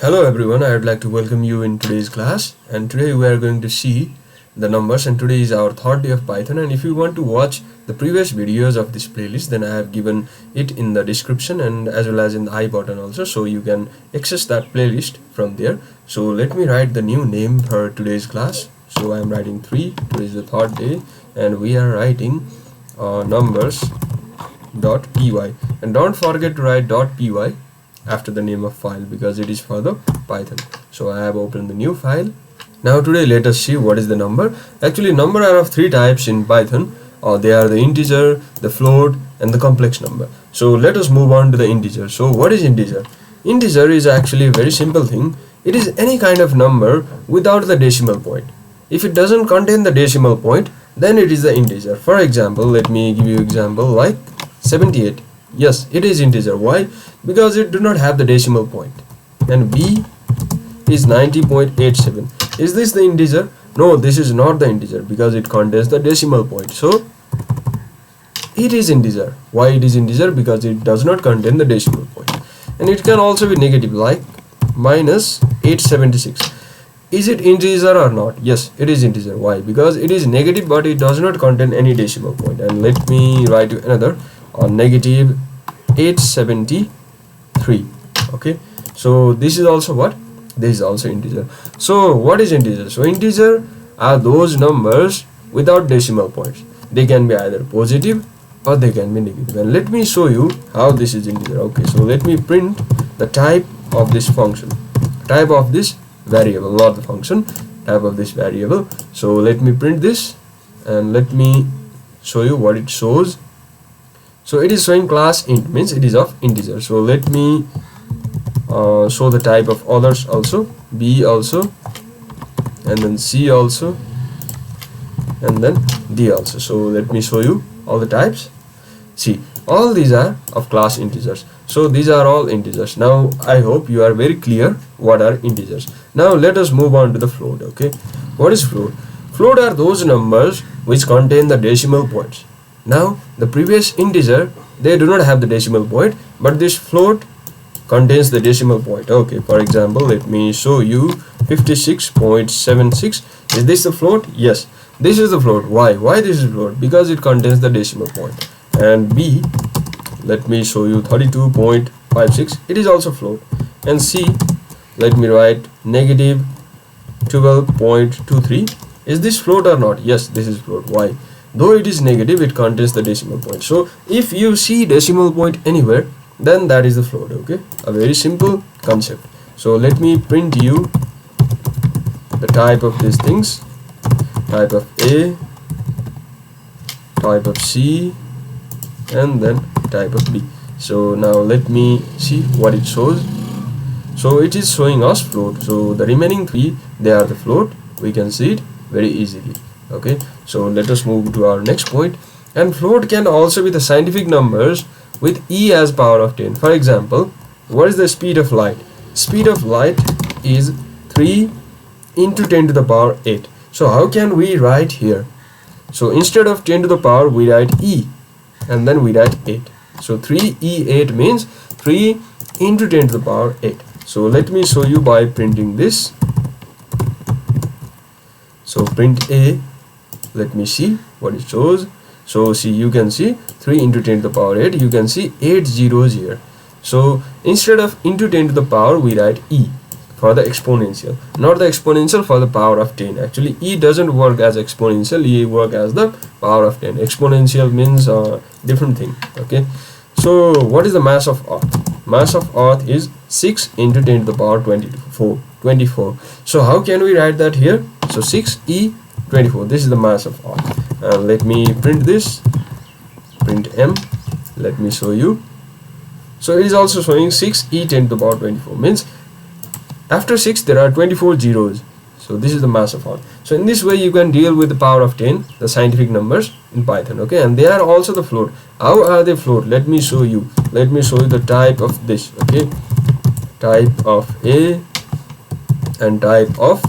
Hello everyone, I would like to welcome you in today's class, and today we are going to see the numbers, and today is our third day of Python. And if you want to watch the previous videos of this playlist, then I have given it in the description and as well as in the I button also, so you can access that playlist from there. So let me write the new name for today's class. So I am writing 3, today is the third day, and we are writing numbers.py, and don't forget to write .py after the name of file because it is for the Python. So I have opened the new file. Now today let us see what is the number. Actually, number are of 3 types in Python. They are the integer, the float, and the complex number. So let us move on to the integer. So what is integer? Integer is actually a very simple thing. It is any kind of number without the decimal point. If it doesn't contain the decimal point, then it is the integer. For example, let me give you example like 78. Yes, it is integer. Why? Because it do not have the decimal point. And b is 90.87. Is this the integer? No, this is not the integer because it contains the decimal point. So it is integer. Why it is integer? Because it does not contain the decimal point. And it can also be negative, like minus 876. Is it integer or not? Yes, it is integer. Why? Because it is negative but it does not contain any decimal point. And let me write you another negative 873. Okay, so this is also what? This is also integer. So what is integer? So integer are those numbers without decimal points. They can be either positive or they can be negative. And let me show you how this is integer. Okay, so let me print the type of this function, type of this variable, not the function, type of this variable. So let me print this and let me show you what it shows. So it is showing class int, means it is of integer. So let me show the type of others also, b also, and then c also, and then d also. So let me show you all the types. See, all these are of class integers. So these are all integers. Now I hope you are very clear what are integers. Now let us move on to the float. Okay, what is float? Float are those numbers which contain the decimal points. Now the previous integer, they do not have the decimal point, but this float contains the decimal point. Okay, for example, let me show you 56.76. Is this the float? Yes, this is the float. Why this is float? Because it contains the decimal point. And b, let me show you 32.56. it is also float. And c, let me write negative 12.23. is this float or not? Yes, this is float. Why? Though it is negative, it contains the decimal point. So if you see decimal point anywhere, then that is the float. Okay, a very simple concept. So let me print you the type of these things, type of a, type of c, and then type of b. So now let me see what it shows. So it is showing us float. So the remaining 3, they are the float. We can see it very easily. Okay, so let us move to our next point. And float can also be the scientific numbers with e as power of 10. For example, what is the speed of light? Speed of light is 3 into 10 to the power 8. So how can we write here? So instead of 10 to the power, we write e, and then we write 8. So 3e8 means 3 into 10 to the power 8. So let me show you by printing this. So print a, let me see what it shows. So see, you can see 3 into 10 to the power 8. You can see 8 zeros here. So instead of into 10 to the power, we write e for the exponential, not the exponential for the power of 10. Actually, e doesn't work as exponential, e work as the power of 10. Exponential means different thing. Okay, so what is the mass of earth? Mass of earth is 6 into 10 to the power 24. So how can we write that here? So 6e24, this is the mass of earth. Let me print this, print m, let me show you. So it is also showing 6e10 to the power 24, means after 6 there are 24 zeros. So this is the mass of earth. So in this way you can deal with the power of 10, the scientific numbers in Python. Okay, and they are also the float. How are they float? Let me show you. Let me show you the type of this. Okay, type of a and type of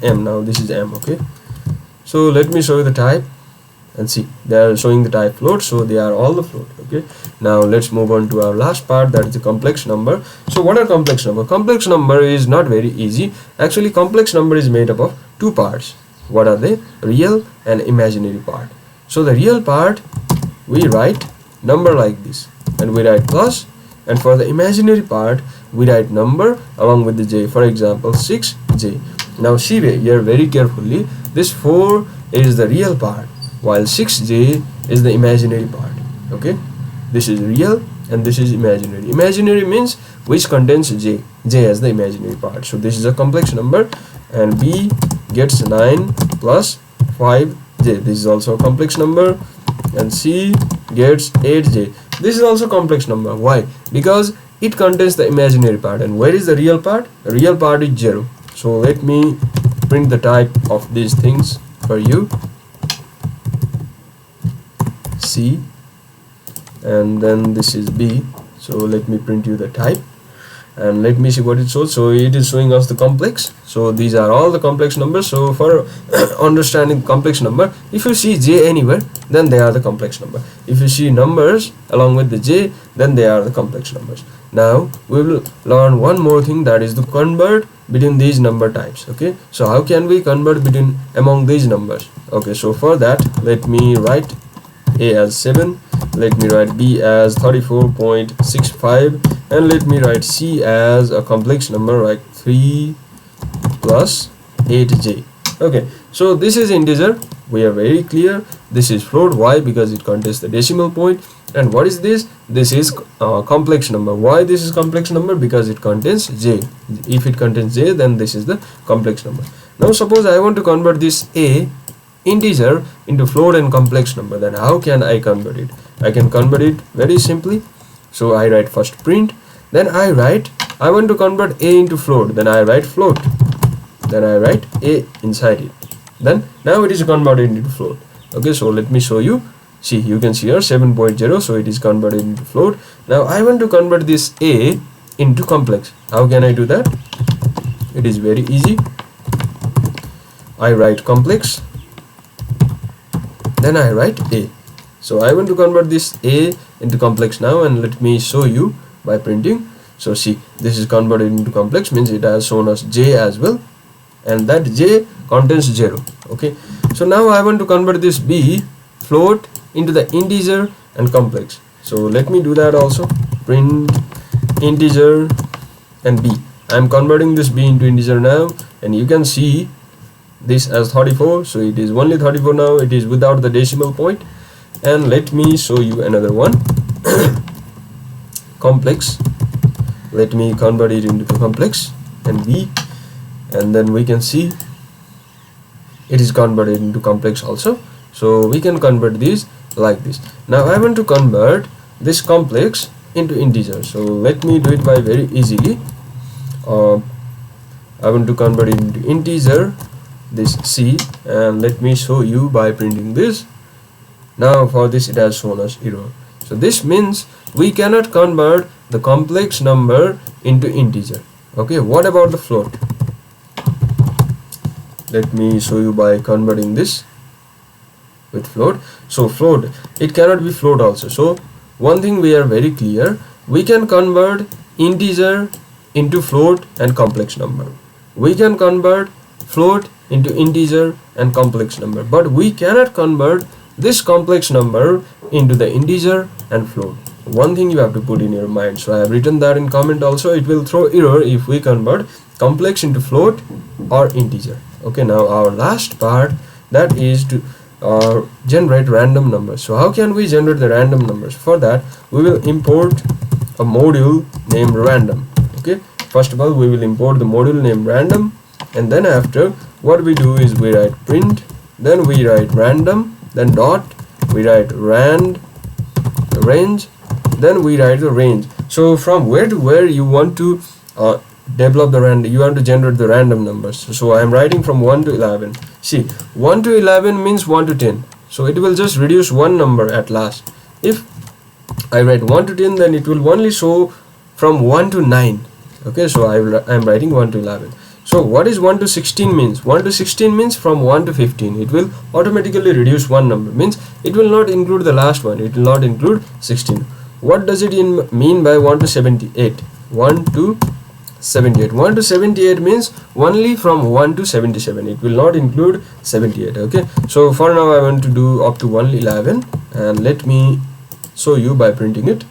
m. Now this is m. Okay, so let me show you the type and see. they are showing the type float, so they are all the float. Okay, now let's move on to our last part, that is the complex number. So what are complex number? Complex number is not very easy. Actually, complex number is made up of two parts. What are they? Real and imaginary part. So the real part, we write number like this and we write plus, and for the imaginary part we write number along with the j. For example, 6j. Now see here very carefully, this 4 is the real part while 6j is the imaginary part. Okay, this is real and this is imaginary. Imaginary means which contains j as the imaginary part. So this is a complex number, and b gets 9 plus 5j. This is also a complex number, and c gets 8j. This is also complex number. Why? Because it contains the imaginary part. And where is the real part? The real part is 0. So let me print the type of these things for you. C, and then this is B. So let me print you the type, and let me see what it shows. So it is showing us the complex. So these are all the complex numbers. So for understanding complex number, if you see j anywhere, then they are the complex number. If you see numbers along with the j, then they are the complex numbers. Now we will learn one more thing, that is to convert between these number types. Okay, so how can we convert between among these numbers? Okay, so for that, let me write a as 7, let me write b as 34.65, and let me write c as a complex number like 3 plus 8j. Okay, so this is integer. We are very clear. This is float. Why? Because it contains the decimal point. And what is this? This is complex number. Why this is complex number? Because it contains j. If it contains j, then this is the complex number. Now suppose I want to convert this a integer into float and complex number, then how can I convert it? I can convert it very simply. So I write first print, then I write I want to convert a into float, then I write float, then I write a inside it, then now it is converted into float. Okay, so let me show you. See, you can see here 7.0, so it is converted into float. Now I want to convert this a into complex. How can I do that? It is very easy. I write complex, then I write a. So I want to convert this a into complex now, and let me show you by printing. So see, this is converted into complex, means it has shown us j as well, and that j contains 0. Okay, so now I want to convert this b float into the integer and complex. So let me do that also. Print integer and b. I am converting this b into integer now, and you can see this as 34, so it is only 34 now. It is without the decimal point. And let me show you another one. Complex. Let me convert it into complex and b, and then we can see it is converted into complex also. So we can convert these like this. Now I want to convert this complex into integer. So let me do it by very easily. I want to convert it into integer, this c, and let me show you by printing this. Now for this it has shown us error. So this means we cannot convert the complex number into integer. Okay, what about the float? Let me show you by converting this with float. So float, it cannot be float also. So one thing we are very clear, we can convert integer into float and complex number. We can convert float into integer and complex number, but we cannot convert this complex number into the integer and float. One thing you have to put in your mind. So I have written that in comment also. It will throw error if we convert complex into float or integer. Okay, now our last part, that is to generate random numbers. So how can we generate the random numbers? For that we will import a module named random. Okay, first of all we will import the module named random, and then after what we do is we write print, then we write random, then dot, we write range, then we write the range. So from where to where you want to develop the random, you want to generate the random numbers. So I am writing from 1 to 11. See, 1 to 11 means 1 to 10, so it will just reduce one number at last. If I write 1 to 10, then it will only show from 1 to 9. Okay, so I am writing 1 to 11. So what is 1 to 16 means? 1 to 16 means from 1 to 15. It will automatically reduce one number, means it will not include the last one, it will not include 16. What does it mean by 1 to 78? 1 to 78. 1 to 78 means only from 1 to 77. It will not include 78. Okay, so for now I want to do up to 111, and let me show you by printing it.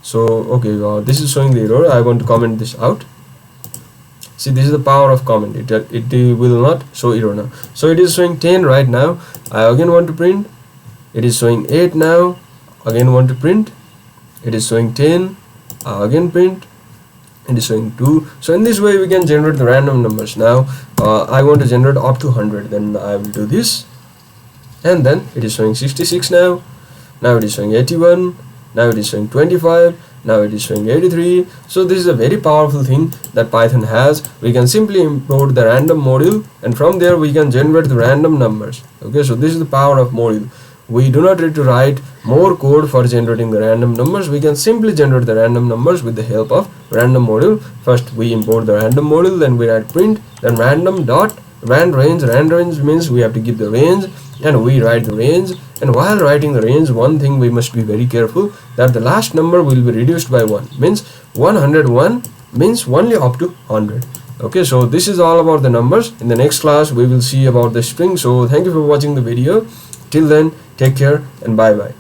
So okay, this is showing the error. I want to comment this out. See, this is the power of comment. It will not show error now. So it is showing 10 right now. I again want to print. It is showing 8 now. Again want to print. It is showing 10. Again print. It is showing 2. So in this way we can generate the random numbers. Now I want to generate up to 100. Then I will do this, and then it is showing 66 now. Now it is showing 81. Now it is showing 25. Now it is showing 83. So this is a very powerful thing that Python has. We can simply import the random module, and from there we can generate the random numbers. Okay, so this is the power of module. We do not need to write more code for generating the random numbers. We can simply generate the random numbers with the help of random module. First we import the random module, then we write print, then random dot rand range. Rand range means we have to give the range, and we write the range. And while writing the range, one thing we must be very careful, that the last number will be reduced by 1, means 101 means only up to 100. Okay, so this is all about the numbers. In the next class we will see about the string. So thank you for watching the video. Till then, take care and bye bye.